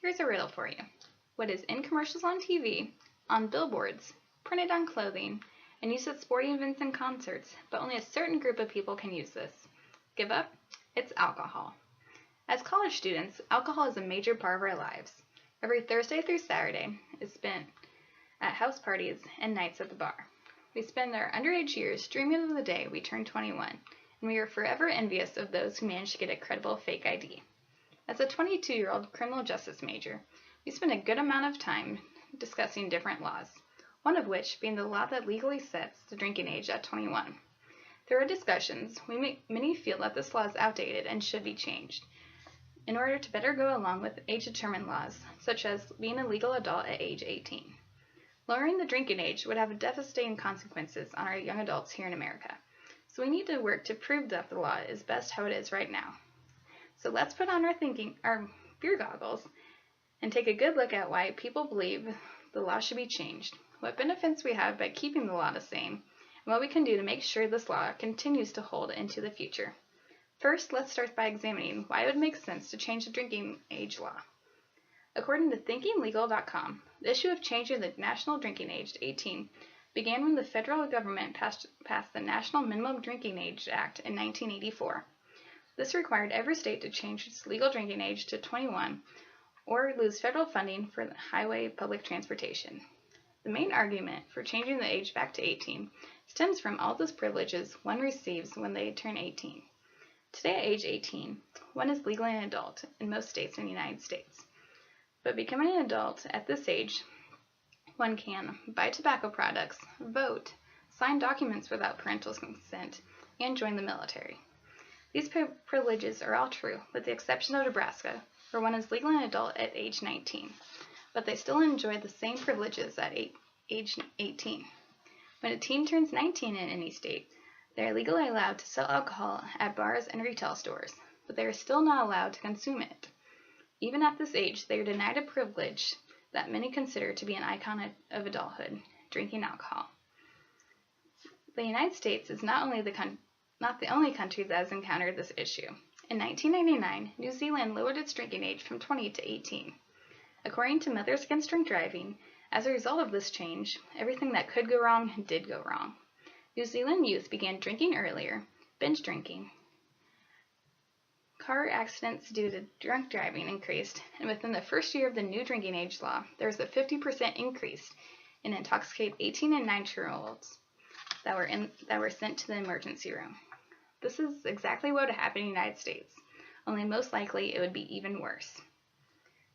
Here's a riddle for you. What is in commercials on TV, on billboards, printed on clothing, and used at sporting events and concerts, but only a certain group of people can use this? Give up? It's alcohol. As college students, alcohol is a major part of our lives. Every Thursday through Saturday is spent at house parties and nights at the bar. We spend our underage years dreaming of the day we turn 21, and we are forever envious of those who manage to get a credible fake ID. As a 22-year-old criminal justice major, we spend a good amount of time discussing different laws, one of which being the law that legally sets the drinking age at 21. Through our discussions, many feel that this law is outdated and should be changed in order to better go along with age-determined laws, such as being a legal adult at age 18. Lowering the drinking age would have devastating consequences on our young adults here in America, so we need to work to prove that the law is best how it is right now. So let's put on our beer goggles and take a good look at why people believe the law should be changed, what benefits we have by keeping the law the same, and what we can do to make sure this law continues to hold into the future. First, let's start by examining why it would make sense to change the drinking age law. According to ThinkingLegal.com, the issue of changing the national drinking age to 18 began when the federal government passed the National Minimum Drinking Age Act in 1984. This required every state to change its legal drinking age to 21 or lose federal funding for highway public transportation. The main argument for changing the age back to 18 stems from all those privileges one receives when they turn 18. Today at age 18, one is legally an adult in most states in the United States. But becoming an adult at this age, one can buy tobacco products, vote, sign documents without parental consent, and join the military. These privileges are all true, with the exception of Nebraska, where one is legally an adult at age 19, but they still enjoy the same privileges at age 18. When a teen turns 19 in any state, they are legally allowed to sell alcohol at bars and retail stores, but they are still not allowed to consume it. Even at this age, they are denied a privilege that many consider to be an icon of adulthood, drinking alcohol. The United States is not the only country that has encountered this issue. In 1999, New Zealand lowered its drinking age from 20 to 18. According to Mothers Against Drink Driving, as a result of this change, everything that could go wrong did go wrong. New Zealand youth began drinking earlier, binge drinking. Car accidents due to drunk driving increased, and within the first year of the new drinking age law, there was a 50% increase in intoxicated 18 and 19-year-olds that were sent to the emergency room. This is exactly what would happen in the United States, only most likely it would be even worse.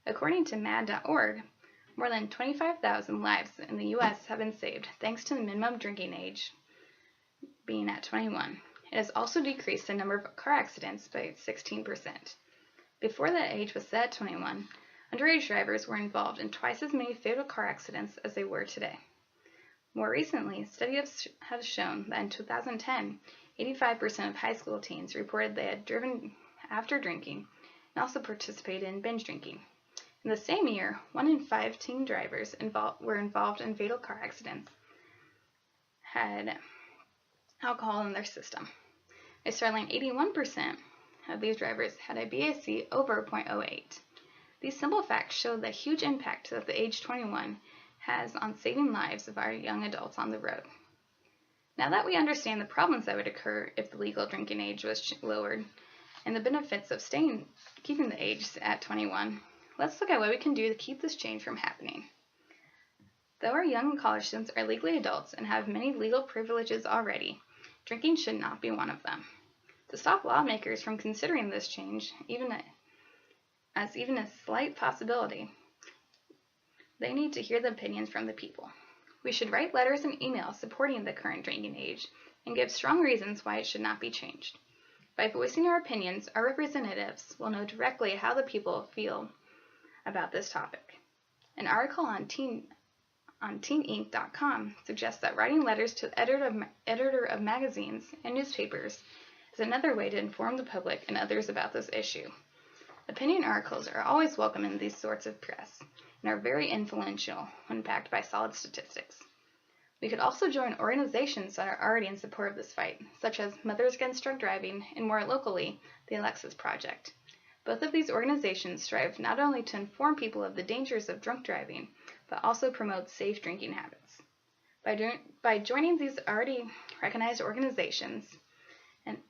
According to MAD.org, more than 25,000 lives in the U.S. have been saved thanks to the minimum drinking age being at 21. It has also decreased the number of car accidents by 16%. Before the age was set at 21, underage drivers were involved in twice as many fatal car accidents as they were today. More recently, studies have shown that in 2010, 85% of high school teens reported they had driven after drinking and also participated in binge drinking. In the same year, 1 in 5 teen drivers were involved in fatal car accidents had alcohol in their system. A startling 81% of these drivers had a BAC over 0.08. These simple facts show the huge impact that the age 21 has on saving lives of our young adults on the road. Now that we understand the problems that would occur if the legal drinking age was lowered and the benefits of keeping the age at 21, let's look at what we can do to keep this change from happening. Though our young college students are legally adults and have many legal privileges already, drinking should not be one of them. To stop lawmakers from considering this change, even a slight possibility, they need to hear the opinions from the people. We should write letters and emails supporting the current drinking age and give strong reasons why it should not be changed. By voicing our opinions, our representatives will know directly how the people feel about this topic. An article on teenink.com suggests that writing letters to the editor of magazines and newspapers is another way to inform the public and others about this issue. Opinion articles are always welcome in these sorts of press and are very influential when backed by solid statistics. We could also join organizations that are already in support of this fight, such as Mothers Against Drunk Driving and more locally, the Alexis Project. Both of these organizations strive not only to inform people of the dangers of drunk driving, but also promote safe drinking habits. By joining these already recognized organizations, and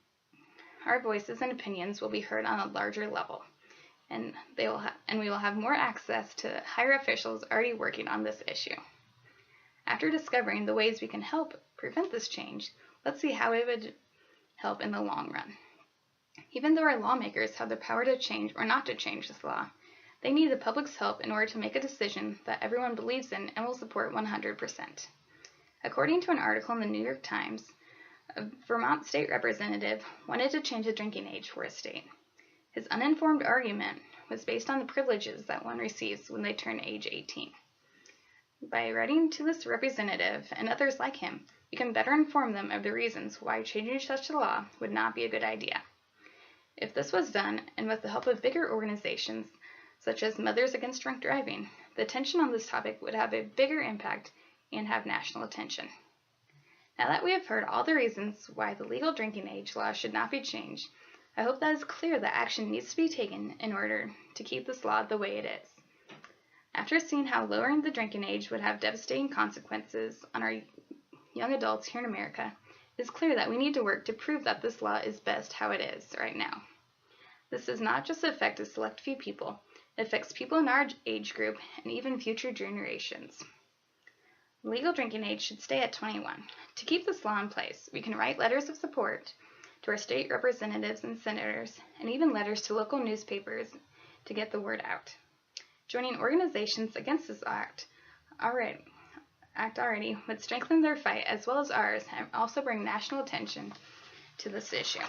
our voices and opinions will be heard on a larger level, and we will have more access to higher officials already working on this issue. After discovering the ways we can help prevent this change, let's see how it would help in the long run. Even though our lawmakers have the power to change or not to change this law, they need the public's help in order to make a decision that everyone believes in and will support 100%. According to an article in the New York Times, a Vermont state representative wanted to change the drinking age for his state. His uninformed argument was based on the privileges that one receives when they turn age 18. By writing to this representative and others like him, we can better inform them of the reasons why changing such a law would not be a good idea. If this was done, and with the help of bigger organizations, such as Mothers Against Drunk Driving, the attention on this topic would have a bigger impact and have national attention. Now that we have heard all the reasons why the legal drinking age law should not be changed, I hope that it's clear that action needs to be taken in order to keep this law the way it is. After seeing how lowering the drinking age would have devastating consequences on our young adults here in America, it is clear that we need to work to prove that this law is best how it is right now. This does not just affect a select few people, it affects people in our age group and even future generations. The legal drinking age should stay at 21. To keep this law in place, we can write letters of support to our state representatives and senators, and even letters to local newspapers to get the word out. Joining organizations against this act already would strengthen their fight as well as ours and also bring national attention to this issue.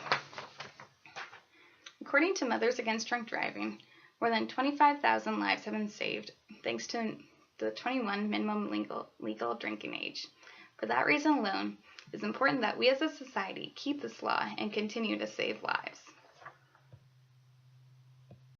According to Mothers Against Drunk Driving, more than 25,000 lives have been saved thanks to the 21 minimum legal drinking age. For that reason alone, it is important that we as a society keep this law and continue to save lives.